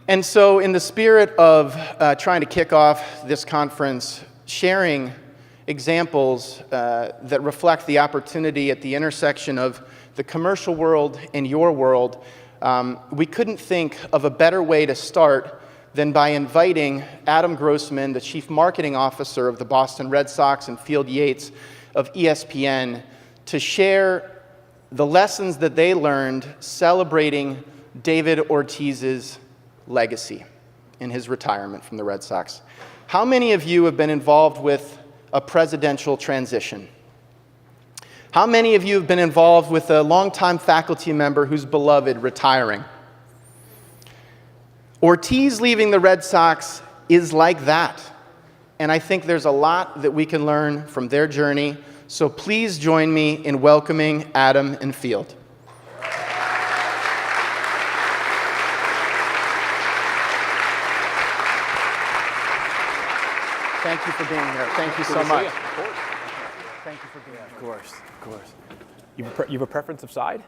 And so in the spirit of trying to kick off this conference, sharing examples that reflect the opportunity at the intersection of the commercial world and your world, we couldn't think of a better way to start than by inviting Adam Grossman, the Chief Marketing Officer of the Boston Red Sox, and Field Yates of ESPN, to share the lessons that they learned celebrating David Ortiz's legacy in his retirement from the Red Sox. How many of you have been involved with a presidential transition? How many of you have been involved with a longtime faculty member who's beloved retiring? Ortiz leaving the Red Sox is like that, and I think there's a lot that we can learn from their journey, so please join me in welcoming Adam and Field. Thank you for being here. Thank you so much. Of course. Thank you for being here. Of course. You have a preference of side?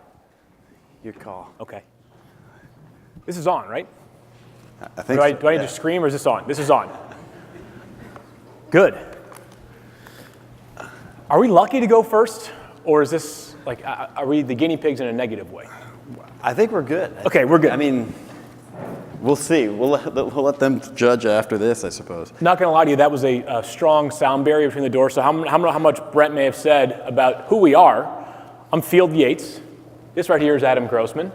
Your call. Okay. This is on, right? I think Do I need to scream, or is this on? This is on. Good. Are we lucky to go first, or is this, like, are we the guinea pigs in a negative way? I think we're good. Okay, we're good. I mean, we'll see. We'll let them judge after this, I suppose. Not going to lie to you, that was a strong sound barrier between the doors. So how much Brent may have said about who we are. I'm Field Yates. This right here is Adam Grossman.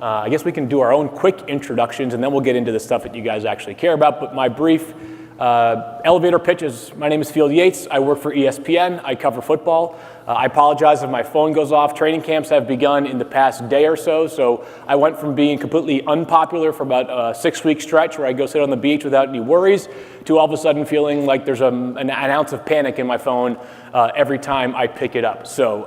I guess we can do our own quick introductions, and then we'll get into the stuff that you guys actually care about. But my brief elevator pitch is, my name is Field Yates. I work for ESPN. I cover football. I apologize if my phone goes off. Training camps have begun in the past day or so. So I went from being completely unpopular for about a 6-week stretch where I go sit on the beach without any worries to all of a sudden feeling like there's an ounce of panic in my phone every time I pick it up. So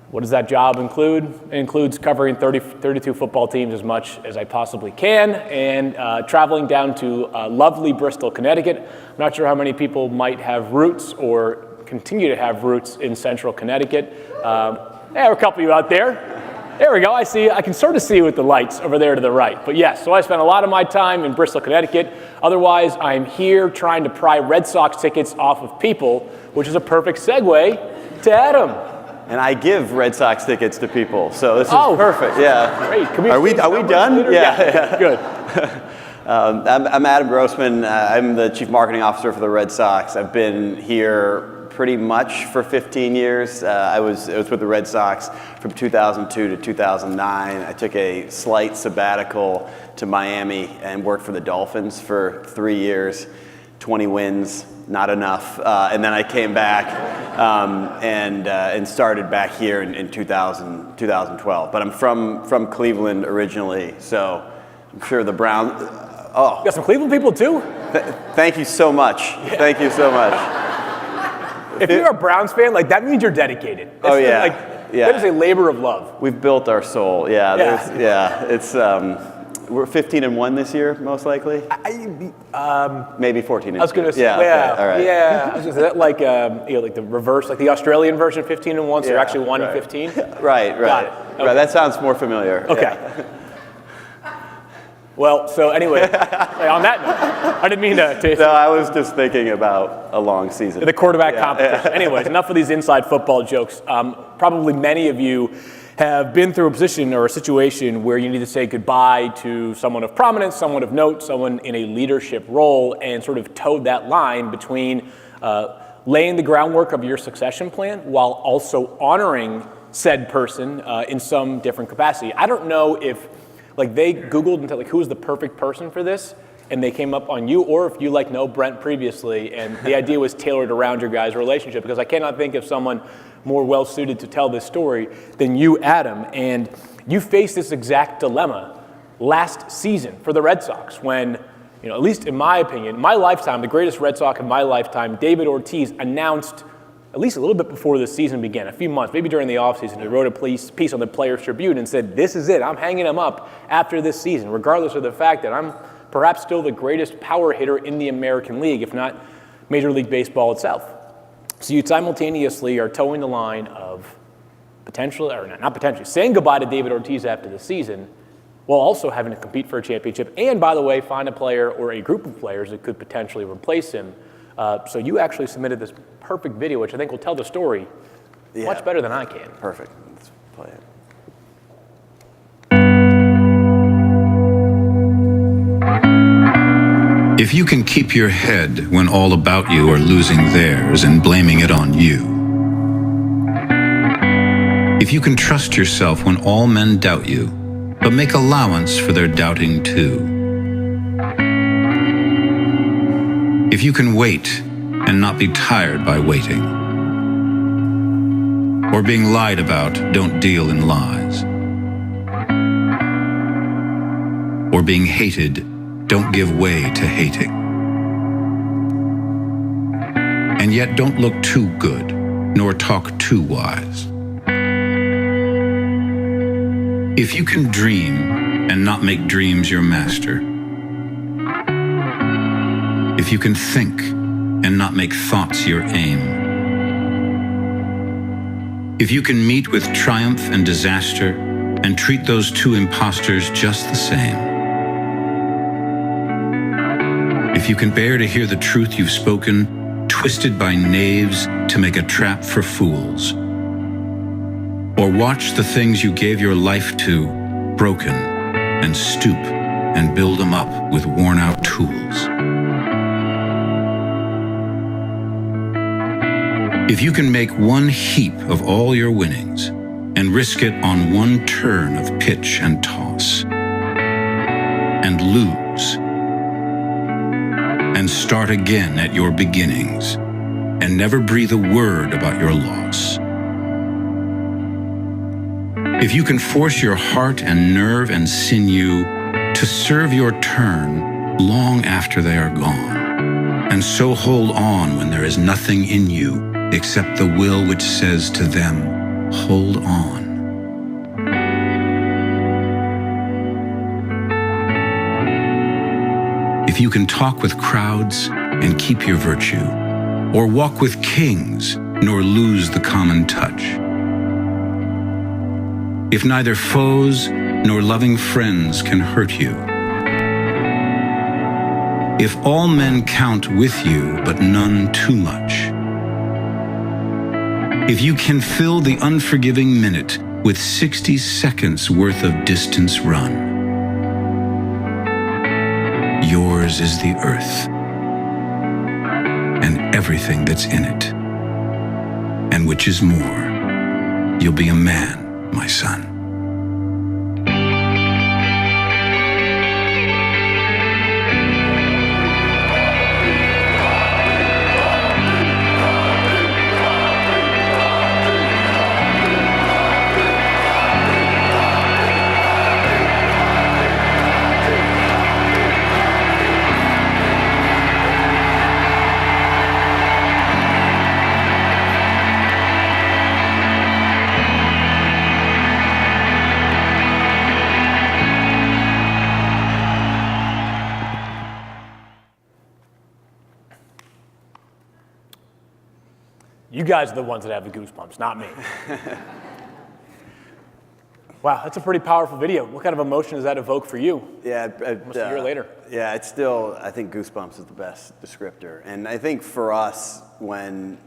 what does that job include? It includes covering 32 football teams as much as I possibly can, and traveling down to lovely Bristol, Connecticut. I'm not sure how many people might have roots or continue to have roots in central Connecticut. There are a couple of you out there. There we go. I see. I can sort of see with the lights over there to the right. But yes, so I spent a lot of my time in Bristol, Connecticut. Otherwise, I'm here trying to pry Red Sox tickets off of people, which is a perfect segue to Adam. And I give Red Sox tickets to people, so this is perfect. Yeah. Great. Are we done? Yeah. Good. I'm Adam Grossman. I'm the Chief Marketing Officer for the Red Sox. I've been here pretty much for 15 years. I was with the Red Sox from 2002 to 2009. I took a slight sabbatical to Miami and worked for the Dolphins for 3 years, 20 wins. Not enough, and then I came back and started back here in 2012. But I'm from Cleveland originally, so I'm sure the Browns. You got some Cleveland people too? Thank you so much. Yeah. Thank you so much. If you're a Browns fan, like that means you're dedicated. That is a labor of love. We've built our soul. It's. We're 15-1 this year, most likely. Maybe 14-2. I was going to say, all right. Yeah. I was going to say that like the reverse, like the Australian version, 15-1. So you're actually 1-15. Right. Got it. Okay. Right. That sounds more familiar. Okay. Yeah. Well, so anyway, on that note, I didn't mean to. No, I was just thinking about a long season. The quarterback competition. Anyways, enough of these inside football jokes. Probably many of you have been through a position or a situation where you need to say goodbye to someone of prominence, someone of note, someone in a leadership role, and sort of towed that line between laying the groundwork of your succession plan while also honoring said person in some different capacity. I don't know if they Googled and said who's the perfect person for this, and they came up on you, or if you know Brent previously, and the idea was tailored around your guys' relationship, because I cannot think of someone more well-suited to tell this story than you, Adam. And you faced this exact dilemma last season for the Red Sox when, at least in my opinion, my lifetime, the greatest Red Sox in my lifetime, David Ortiz announced, at least a little bit before the season began, a few months, maybe during the offseason, he wrote a piece on the Players Tribune and said, this is it, I'm hanging him up after this season, regardless of the fact that I'm perhaps still the greatest power hitter in the American League, if not Major League Baseball itself. So you simultaneously are towing the line of saying goodbye to David Ortiz after the season, while also having to compete for a championship. And by the way, find a player or a group of players that could potentially replace him. So you actually submitted this perfect video, which I think will tell the story much better than I can. Perfect. Let's play it. If you can keep your head when all about you are losing theirs and blaming it on you. If you can trust yourself when all men doubt you, but make allowance for their doubting too. If you can wait and not be tired by waiting. Or being lied about, don't deal in lies. Or being hated, don't give way to hating. And yet don't look too good, nor talk too wise. If you can dream and not make dreams your master. If you can think and not make thoughts your aim. If you can meet with triumph and disaster and treat those two imposters just the same. If you can bear to hear the truth you've spoken, twisted by knaves to make a trap for fools. Or watch the things you gave your life to broken and stoop and build them up with worn-out tools. If you can make one heap of all your winnings and risk it on one turn of pitch and toss and lose and start again at your beginnings and never breathe a word about your loss. If you can force your heart and nerve and sinew to serve your turn long after they are gone, and so hold on when there is nothing in you except the will which says to them, hold on. If you can talk with crowds and keep your virtue, or walk with kings nor lose the common touch. If neither foes nor loving friends can hurt you. If all men count with you but none too much. If you can fill the unforgiving minute with 60 seconds worth of distance run. Yours is the earth and everything that's in it. And which is more, you'll be a man, my son. You guys are the ones that have the goosebumps, not me. Wow, that's a pretty powerful video. What kind of emotion does that evoke for you? Yeah, almost a year later. Yeah, it's still, I think Goosebumps is the best descriptor. And I think for us, when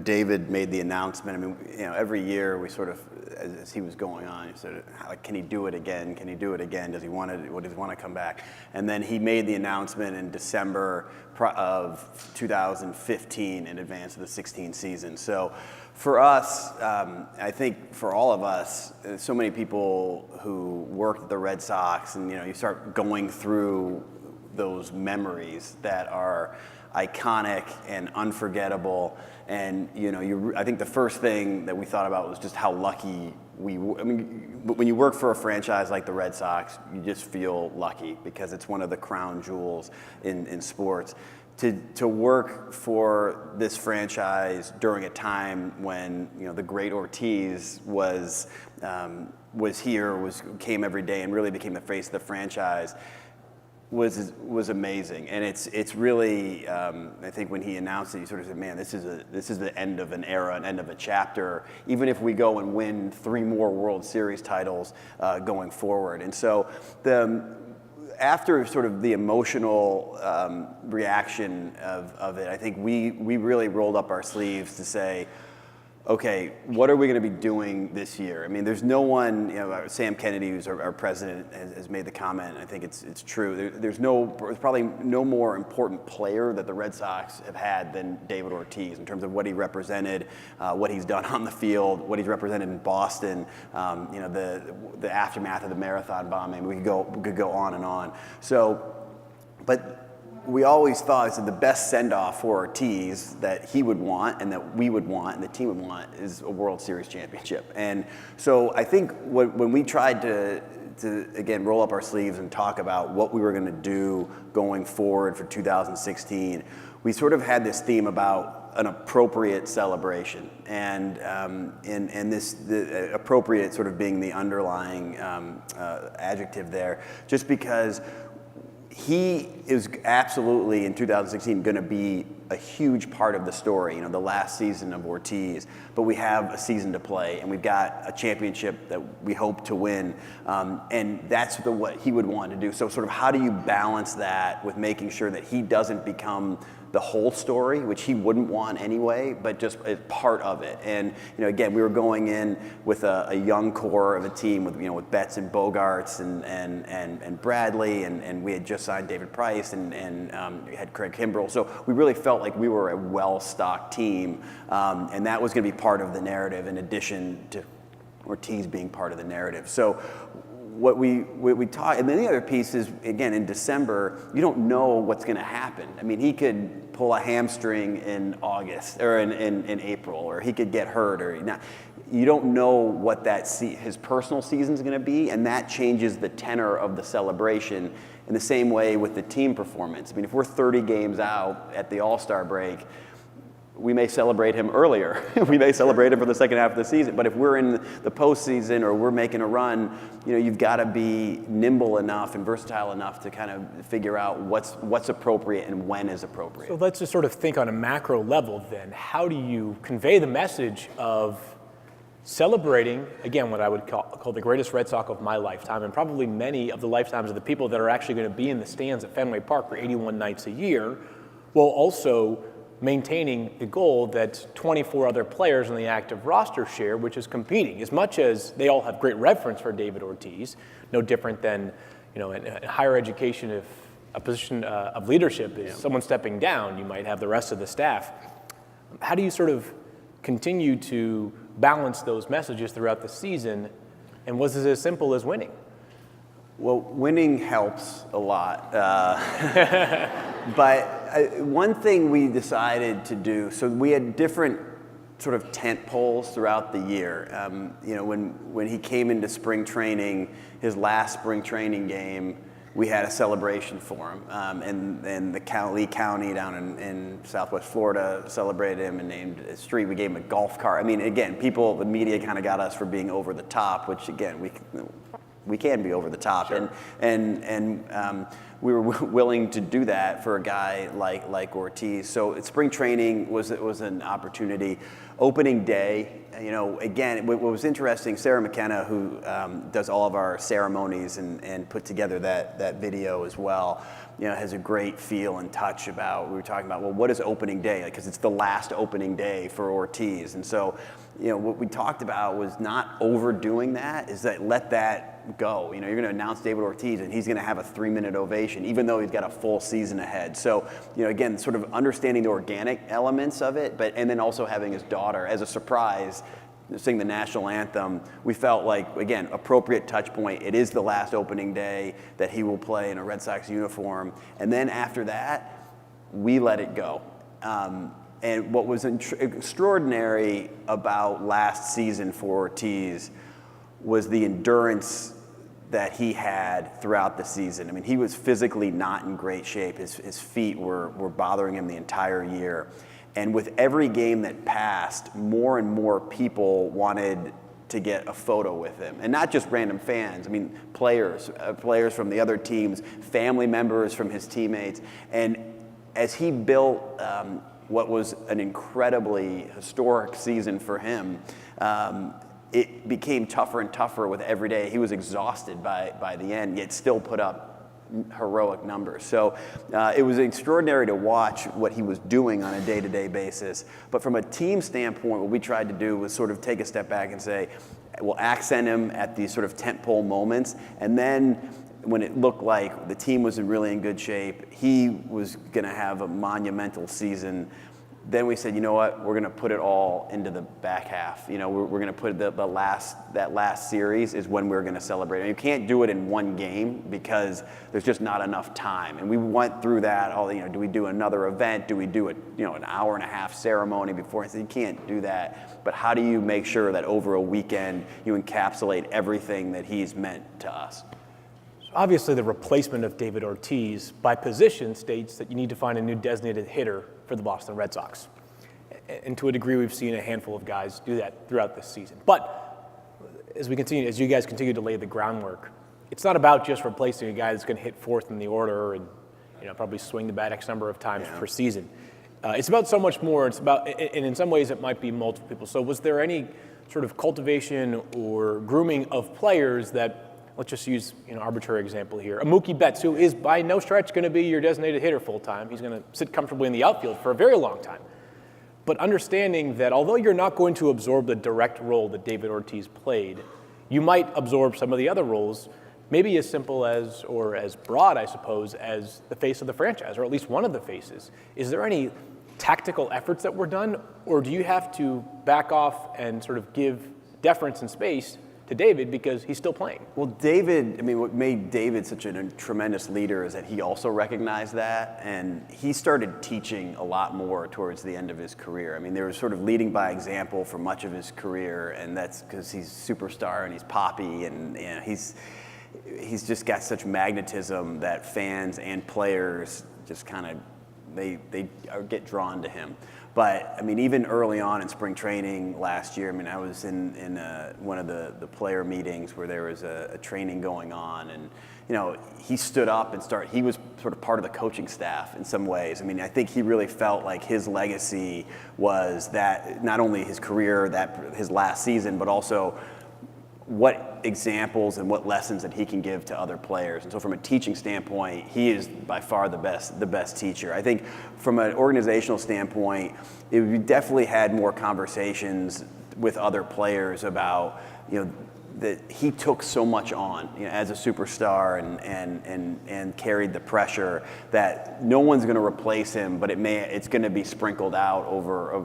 David made the announcement, I mean, you know, every year we sort of, as he was going on, he said, can he do it again? Can he do it again? Does he want to come back? And then he made the announcement in December of 2015 in advance of the 16 season. So for us, I think for all of us, so many people who worked at the Red Sox, and you start going through those memories that are iconic and unforgettable. And I think the first thing that we thought about was just how lucky we were. I mean, when you work for a franchise like the Red Sox, you just feel lucky because it's one of the crown jewels in sports. To work for this franchise during a time when the great Ortiz was here, came every day and really became the face of the franchise. was amazing, and it's really I think when he announced it, he sort of said, "Man, this is the end of an era, an end of a chapter. Even if we go and win 3 more World Series titles going forward." And so after sort of the emotional reaction of it, I think we really rolled up our sleeves to say, okay, what are we going to be doing this year? I mean, there's no one, Sam Kennedy, who's our president, has made the comment, and I think it's true. There's probably no more important player that the Red Sox have had than David Ortiz in terms of what he represented, what he's done on the field, what he's represented in Boston, the aftermath of the marathon bombing. We could go on and on. So, but we always thought that the best send-off for Ortiz that he would want and that we would want and the team would want is a World Series championship. And so I think when we tried to again roll up our sleeves and talk about what we were going to do going forward for 2016, we sort of had this theme about an appropriate celebration, and the appropriate sort of being the underlying adjective there, just because he is absolutely in 2016 going to be a huge part of the story, the last season of Ortiz, but we have a season to play and we've got a championship that we hope to win, and that's what he would want to do. So sort of how do you balance that with making sure that he doesn't become the whole story, which he wouldn't want anyway, but just as part of it. And again, we were going in with a young core of a team with Betts and Bogarts and Bradley, and we had just signed David Price and we had Craig Kimbrell. So we really felt like we were a well-stocked team, and that was going to be part of the narrative in addition to Ortiz being part of the narrative. So what we talk, and then the other piece is, again, in December, you don't know what's going to happen. I mean, he could pull a hamstring in August or in April, or he could get hurt, or not. You don't know what his personal season is going to be, and that changes the tenor of the celebration. In the same way with the team performance. I mean, if we're 30 games out at the All-Star break, we may celebrate him earlier. We may celebrate him for the second half of the season. But if we're in the postseason or we're making a run, you've got to be nimble enough and versatile enough to kind of figure out what's appropriate and when is appropriate. So let's just sort of think on a macro level then. How do you convey the message of celebrating, again, what I would call the greatest Red Sox of my lifetime, and probably many of the lifetimes of the people that are actually going to be in the stands at Fenway Park for 81 nights a year, while also maintaining the goal that 24 other players on the active roster share, which is competing. As much as they all have great reverence for David Ortiz, no different than, in higher education, if a position of leadership is someone stepping down, you might have the rest of the staff. How do you sort of continue to balance those messages throughout the season, and was it as simple as winning? Well, winning helps a lot, but one thing we decided to do, so we had different sort of tent poles throughout the year. When he came into spring training, his last spring training game, we had a celebration for him, and the Lee County down in Southwest Florida celebrated him and named a street. We gave him a golf cart. I mean, again, the media kind of got us for being over the top, which again, we can be over the top, sure. and we were willing to do that for a guy like Ortiz. So spring training was an opportunity. Opening day, again, what was interesting, Sarah McKenna, who does all of our ceremonies and put together that video as well, has a great feel and touch about, we were talking about, well, what is opening day? Because it's the last opening day for Ortiz. And so, what we talked about was not overdoing that, is that let that go. You're going to announce David Ortiz and he's going to have a 3-minute ovation, even though he's got a full season ahead. So, again, sort of understanding the organic elements of it, and then also having his daughter as a surprise sing the national anthem. We felt like, again, appropriate touch point. It is the last opening day that he will play in a Red Sox uniform. And then after that, we let it go. And what was extraordinary about last season for Ortiz was the endurance that he had throughout the season. I mean, he was physically not in great shape. His feet were bothering him the entire year. And with every game that passed, more and more people wanted to get a photo with him. And not just random fans, I mean players from the other teams, family members from his teammates. And as he built what was an incredibly historic season for him, it became tougher and tougher with every day. He was exhausted by the end, yet still put up heroic numbers. So it was extraordinary to watch what he was doing on a day-to-day basis. But from a team standpoint, what we tried to do was sort of take a step back and say, we'll accent him at these sort of tentpole moments, and then when it looked like the team was really in good shape, he was going to have a monumental season, then we said, you know what, we're going to put it all into the back half. You know, we're going to put that last series is when we're going to celebrate. And you can't do it in one game because there's just not enough time. And we went through that. Do we do another event? Do we do an hour and a half ceremony before? I said, you can't do that. But how do you make sure that over a weekend you encapsulate everything that he's meant to us? Obviously, the replacement of David Ortiz by position states that you need to find a new designated hitter for the Boston Red Sox. And to a degree, we've seen a handful of guys do that throughout this season. But as you guys continue to lay the groundwork, it's not about just replacing a guy that's going to hit fourth in the order and probably swing the bat X number of times per season. It's about so much more. It's about, and in some ways, it might be multiple people. So was there any sort of cultivation or grooming of players that, let's just use an arbitrary example here, a Mookie Betts, who is by no stretch going to be your designated hitter full time. He's going to sit comfortably in the outfield for a very long time. But understanding that although you're not going to absorb the direct role that David Ortiz played, you might absorb some of the other roles, maybe as simple as, or as broad, I suppose, as the face of the franchise, or at least one of the faces. Is there any tactical efforts that were done, or do you have to back off and sort of give deference and space to David because he's still playing? Well, David, what made David such a tremendous leader is that he also recognized that, and he started teaching a lot more towards the end of his career. There was sort of leading by example for much of his career, and that's because he's a superstar and he's Papi, and he's just got such magnetism that fans and players just kind of they get drawn to him. But even early on in spring training last year, I was in one of the player meetings where there was a training going on, and he stood up and he was sort of part of the coaching staff in some ways. I think he really felt like his legacy was that not only his career, that his last season, but also what examples and what lessons that he can give to other players. And so from a teaching standpoint, he is by far the best teacher. I think from an organizational standpoint, we definitely had more conversations with other players about, that he took so much on as a superstar and carried the pressure that no one's going to replace him, but it's going to be sprinkled out over a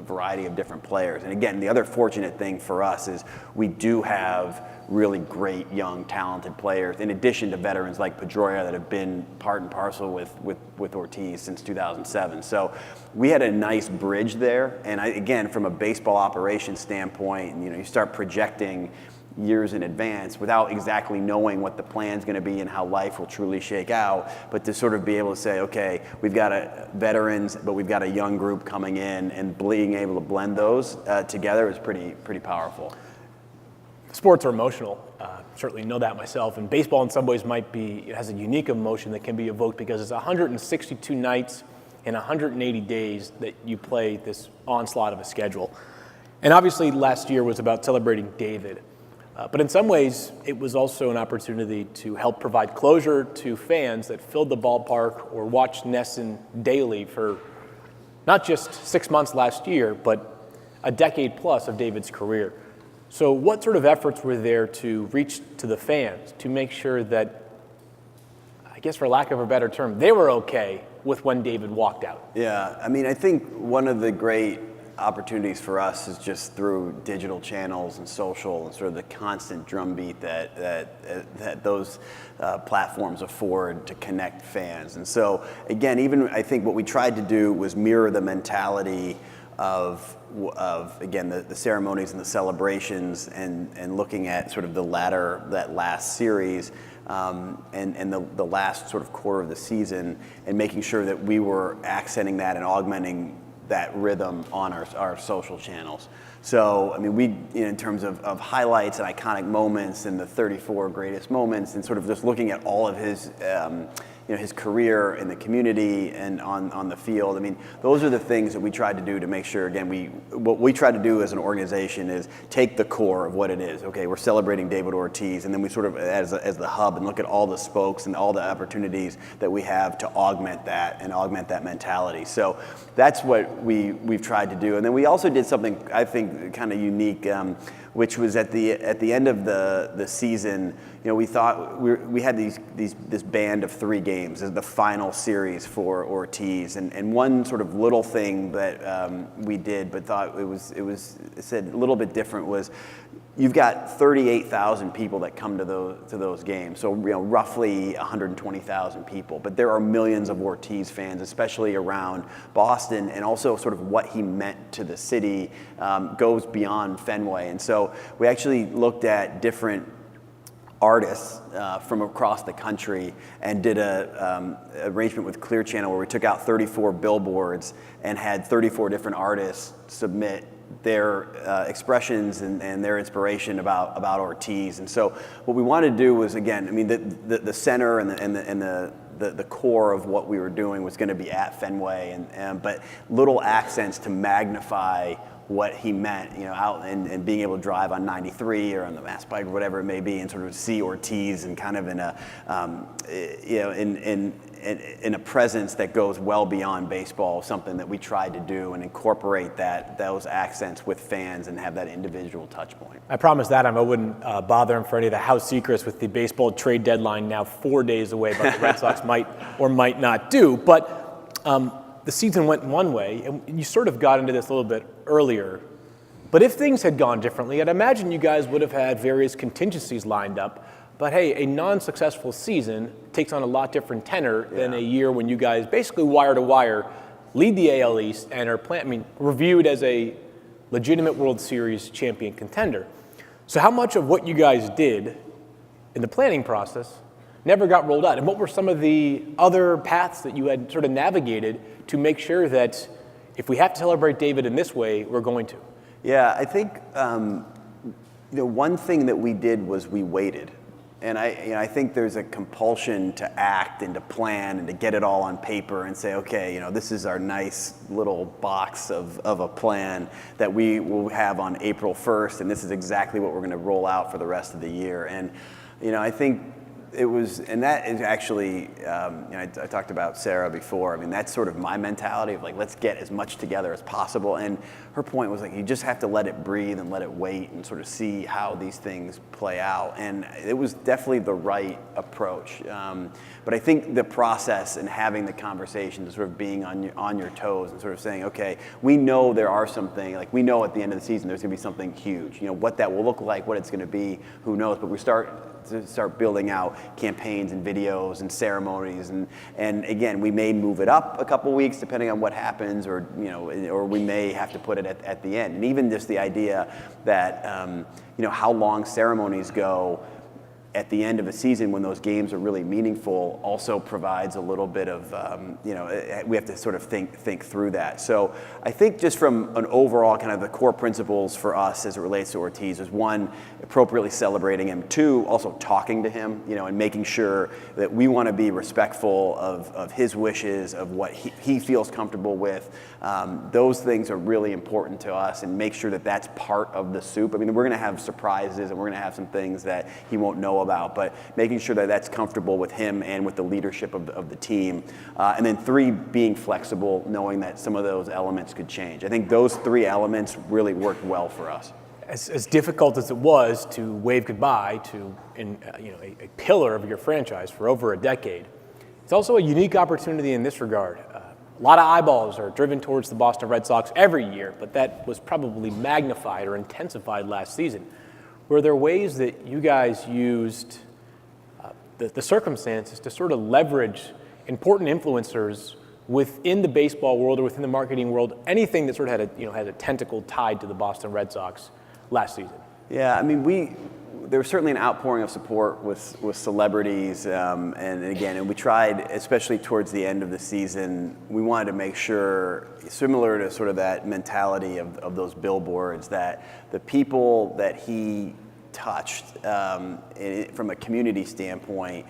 variety of different players. And again, the other fortunate thing for us is we do have really great young talented players in addition to veterans like Pedroia that have been part and parcel with Ortiz since 2007. So we had a nice bridge there. And again, from a baseball operations standpoint, you start projecting years in advance without exactly knowing what the plan's going to be and how life will truly shake out, but to sort of be able to say, okay, we've got veterans, but we've got a young group coming in, and being able to blend those together is pretty powerful. Sports are emotional. Certainly know that myself, and baseball in some ways it has a unique emotion that can be evoked because it's 162 nights and 180 days that you play this onslaught of a schedule. And obviously last year was about celebrating David. But in some ways, it was also an opportunity to help provide closure to fans that filled the ballpark or watched NESN daily for not just 6 months last year, but a decade plus of David's career. So what sort of efforts were there to reach to the fans to make sure that, I guess for lack of a better term, they were okay with when David walked out? Yeah, I think one of the great opportunities for us is just through digital channels and social and sort of the constant drumbeat that those platforms afford to connect fans. And so again, even I think what we tried to do was mirror the mentality of again the ceremonies and the celebrations and looking at sort of that last series and the last sort of quarter of the season and making sure that we were accenting that and augmenting that rhythm on our social channels. So, I mean, in terms of highlights and iconic moments and the 34 greatest moments, and sort of just looking at all of his, his career in the community and on the field. I mean, those are the things that we tried to do to make sure, again, what we try to do as an organization is take the core of what it is. Okay, we're celebrating David Ortiz, and then we sort of, as the hub, and look at all the spokes and all the opportunities that we have to augment that and augment that mentality. So that's what we've tried to do. And then we also did something, I think, kind of unique, which was at the end of the season. We thought we had this band of 3 games as the final series for Ortiz, and one sort of little thing that we did, but thought it said a little bit different, was you've got 38,000 people that come to those games, so roughly 120,000 people. But there are millions of Ortiz fans, especially around Boston, and also sort of what he meant to the city goes beyond Fenway. And so we actually looked at different artists from across the country and did a arrangement with Clear Channel where we took out 34 billboards and had 34 different artists submit their expressions and their inspiration about Ortiz. And so what we wanted to do was, again, I mean, the center and the core of what we were doing was going to be at Fenway, but little accents to magnify what he meant, out and being able to drive on 93 or on the Mass Pike or whatever it may be, and sort of see Ortiz and kind of in a presence that goes well beyond baseball, something that we tried to do and incorporate those accents with fans and have that individual touch point. I promised Adam I wouldn't bother him for any of the house secrets with the baseball trade deadline now 4 days away, but the Red Sox might or might not do. But the season went one way, and you sort of got into this a little bit earlier. But if things had gone differently, I'd imagine you guys would have had various contingencies lined up. But hey, a non-successful season takes on a lot different tenor than a year when you guys basically wire to wire lead the AL East and are reviewed as a legitimate World Series champion contender. So how much of what you guys did in the planning process never got rolled out? And what were some of the other paths that you had sort of navigated to make sure that if we have to celebrate David in this way, we're going to? Yeah, I think one thing that we did was we waited. And I think there's a compulsion to act and to plan and to get it all on paper and say, okay, this is our nice little box of a plan that we will have on April 1st, and this is exactly what we're going to roll out for the rest of the year. And I think it was, and that is actually, I talked about Sarah before. I mean, that's sort of my mentality of let's get as much together as possible. And her point was you just have to let it breathe and let it wait and sort of see how these things play out. And it was definitely the right approach. But I think the process and having the conversation, and sort of being on your toes and sort of saying, okay, we know there are something, we know at the end of the season there's going to be something huge. What that will look like, what it's going to be, who knows? But we start building out campaigns and videos and ceremonies, and again, we may move it up a couple weeks depending on what happens, or we may have to put it at the end. And even just the idea that how long ceremonies go at the end of a season when those games are really meaningful also provides a little bit of, we have to sort of think through that. So I think just from an overall kind of the core principles for us as it relates to Ortiz is, one, appropriately celebrating him, two, also talking to him, and making sure that we want to be respectful of his wishes, of what he feels comfortable with. Those things are really important to us, and make sure that that's part of the soup. I mean, we're going to have surprises and we're going to have some things that he won't know about, but making sure that that's comfortable with him and with the leadership of the team. And then three, being flexible, knowing that some of those elements could change. I think those three elements really worked well for us. As difficult as it was to wave goodbye to a pillar of your franchise for over a decade, it's also a unique opportunity in this regard. A lot of eyeballs are driven towards the Boston Red Sox every year, but that was probably magnified or intensified last season. Were there ways that you guys used the circumstances to sort of leverage important influencers within the baseball world or within the marketing world, anything that sort of had a tentacle tied to the Boston Red Sox last season? Yeah, I mean, there was certainly an outpouring of support with celebrities, and we tried, especially towards the end of the season, we wanted to make sure, similar to sort of that mentality of those billboards, that the people that he touched from a community standpoint,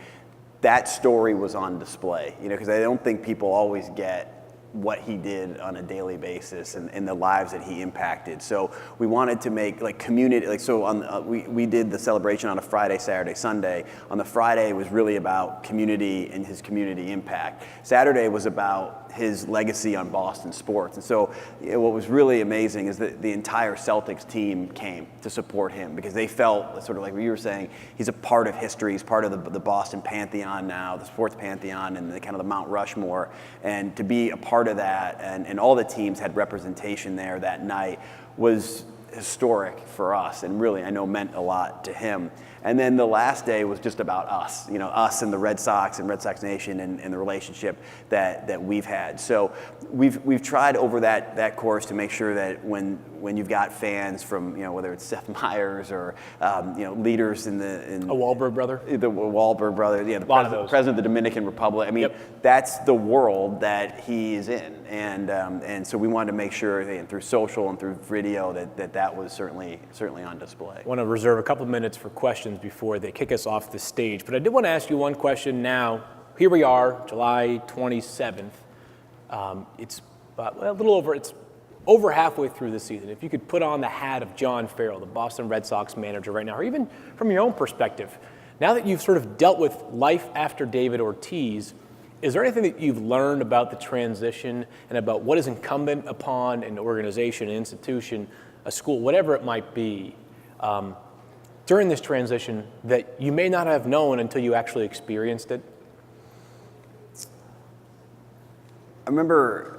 that story was on display, because I don't think people always get what he did on a daily basis and the lives that he impacted. So we wanted to make community, we did the celebration on a Friday, Saturday, Sunday. On the Friday, it was really about community and his community impact. Saturday was about his legacy on Boston sports. And so what was really amazing is that the entire Celtics team came to support him because they felt, sort of like what you were saying, he's a part of history, he's part of the Boston Pantheon now, the sports pantheon, and the kind of the Mount Rushmore. And to be a part of that, and all the teams had representation there that night, was historic for us, and really, I know, meant a lot to him. And then the last day was just about us, us and the Red Sox and Red Sox Nation and the relationship that we've had. So we've tried over that course to make sure that when you've got fans from, whether it's Seth Meyers or, leaders in a Wahlberg brother? The Wahlberg brother, the president of the Dominican Republic. I mean, That's the world that he is in. And so we wanted to make sure that through social and through video that was certainly on display. I want to reserve a couple of minutes for questions before they kick us off the stage. But I did want to ask you one question now. Here we are, July 27th. It's it's over halfway through the season. If you could put on the hat of John Farrell, the Boston Red Sox manager right now, or even from your own perspective, now that you've sort of dealt with life after David Ortiz, is there anything that you've learned about the transition and about what is incumbent upon an organization, an institution, a school, whatever it might be, during this transition that you may not have known until you actually experienced it? I remember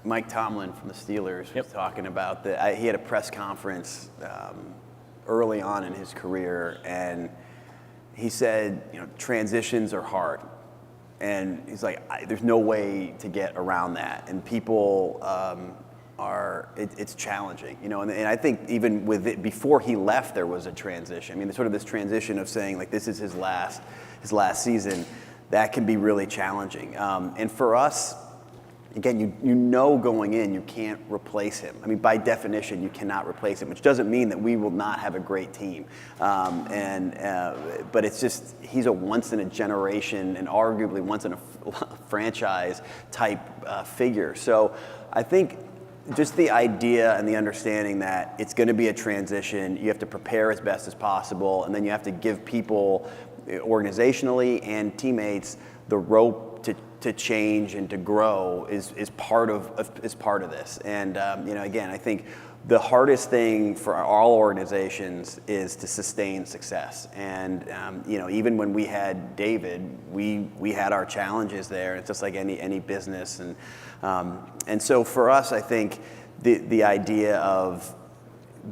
Mike Tomlin from the Steelers was talking about that. He had a press conference early on in his career, and he said, transitions are hard. And he's like, there's no way to get around that. And people it's challenging, and I think even with it, before he left, there was a transition. I mean, sort of this transition of saying, this is his last season, that can be really challenging. And for us, again, going in, you can't replace him. I mean, by definition, you cannot replace him, which doesn't mean that we will not have a great team. But it's just, he's a once in a generation and arguably once in a franchise type figure. So I think just the idea and the understanding that it's going to be a transition, you have to prepare as best as possible, and then you have to give people organizationally and teammates the rope to change and to grow is part of this. And again, I think the hardest thing for all organizations is to sustain success. And even when we had David, we had our challenges there. It's just like any business. And so for us, I think the idea of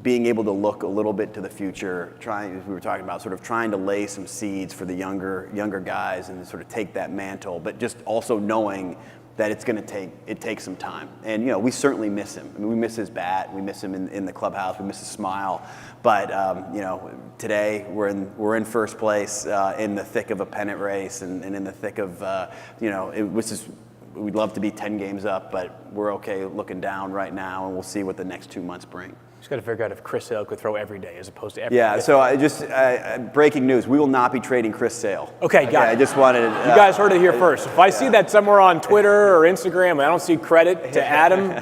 being able to look a little bit to the future, as we were talking about, sort of trying to lay some seeds for the younger guys and sort of take that mantle, but just also knowing that it's going to take some time. And we certainly miss him. I mean, we miss his bat, we miss him in the clubhouse, we miss his smile. But today we're in first place in the thick of a pennant race and in the thick of we'd love to be 10 games up, but we're okay looking down right now, and we'll see what the next 2 months bring. Just got to figure out if Chris Sale could throw every day as opposed to every day. Yeah, so breaking news, we will not be trading Chris Sale. Okay, got it. I just wanted to... You guys heard it here first. If I see that somewhere on Twitter or Instagram and I don't see credit to Adam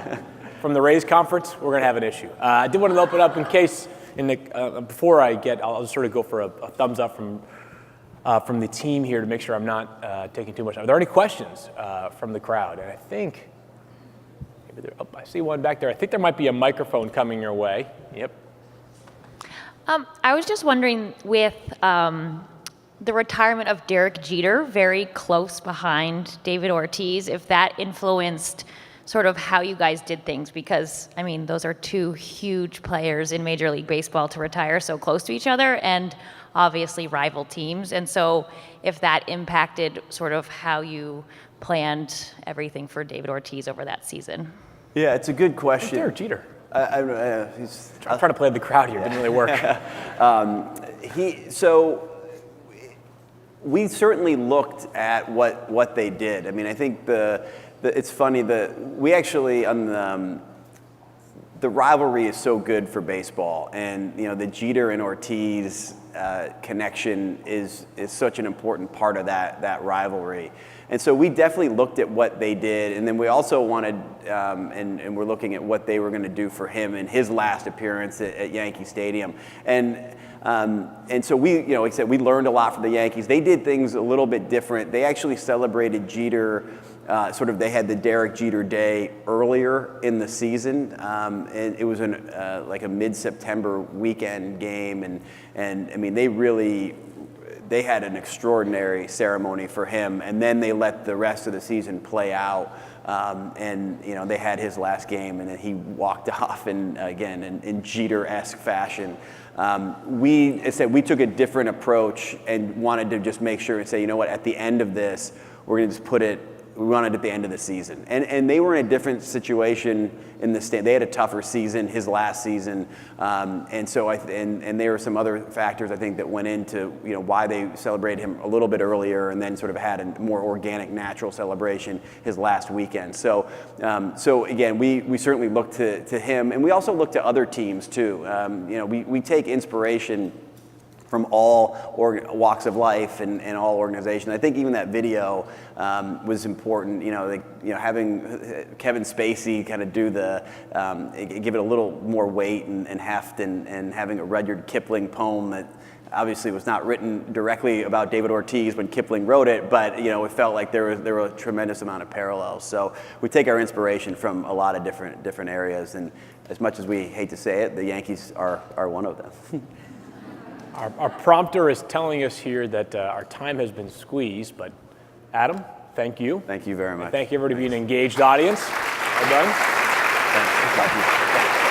from the Rays conference, we're going to have an issue. I did want to open up in case, before I'll just sort of go for a thumbs up from the team here to make sure I'm not taking too much time. Are there any questions from the crowd? And I think... I see one back there. I think there might be a microphone coming your way. Yep. I was just wondering, with the retirement of Derek Jeter, very close behind David Ortiz, if that influenced sort of how you guys did things, because, I mean, those are two huge players in Major League Baseball to retire so close to each other, and obviously rival teams. And so if that impacted sort of how you planned everything for David Ortiz over that season. Yeah, it's a good question. Derek Jeter. I'm trying to play the crowd here. It didn't really work. We certainly looked at what they did. I mean, I think it's funny that we actually the rivalry is so good for baseball, and the Jeter and Ortiz connection is such an important part of that rivalry. And so we definitely looked at what they did, and then we also wanted, and we're looking at what they were going to do for him in his last appearance at Yankee Stadium. And so we, like I said, we learned a lot from the Yankees. They did things a little bit different. They actually celebrated Jeter. They had the Derek Jeter Day earlier in the season, and it was like a mid-September weekend game, and I mean they had an extraordinary ceremony for him, and then they let the rest of the season play out, and they had his last game, and then he walked off, and again in Jeter-esque fashion. We took a different approach and wanted to just make sure and say, at the end of this, we're going to just put it. We wanted at the end of the season, and they were in a different situation in the state. They had a tougher season, his last season, and so and there were some other factors I think that went into why they celebrated him a little bit earlier, and then sort of had a more organic, natural celebration his last weekend. So again, we certainly looked to him, and we also looked to other teams too. We take inspiration from all walks of life and all organizations. I think even that video was important. Having Kevin Spacey kind of do give it a little more weight and heft, and having a Rudyard Kipling poem that obviously was not written directly about David Ortiz when Kipling wrote it, but it felt like there were a tremendous amount of parallels. So we take our inspiration from a lot of different areas, and as much as we hate to say it, the Yankees are one of them. Our prompter is telling us here that our time has been squeezed, but Adam, thank you. Thank you very much. And thank you everybody for being an engaged audience. Well done. Thanks.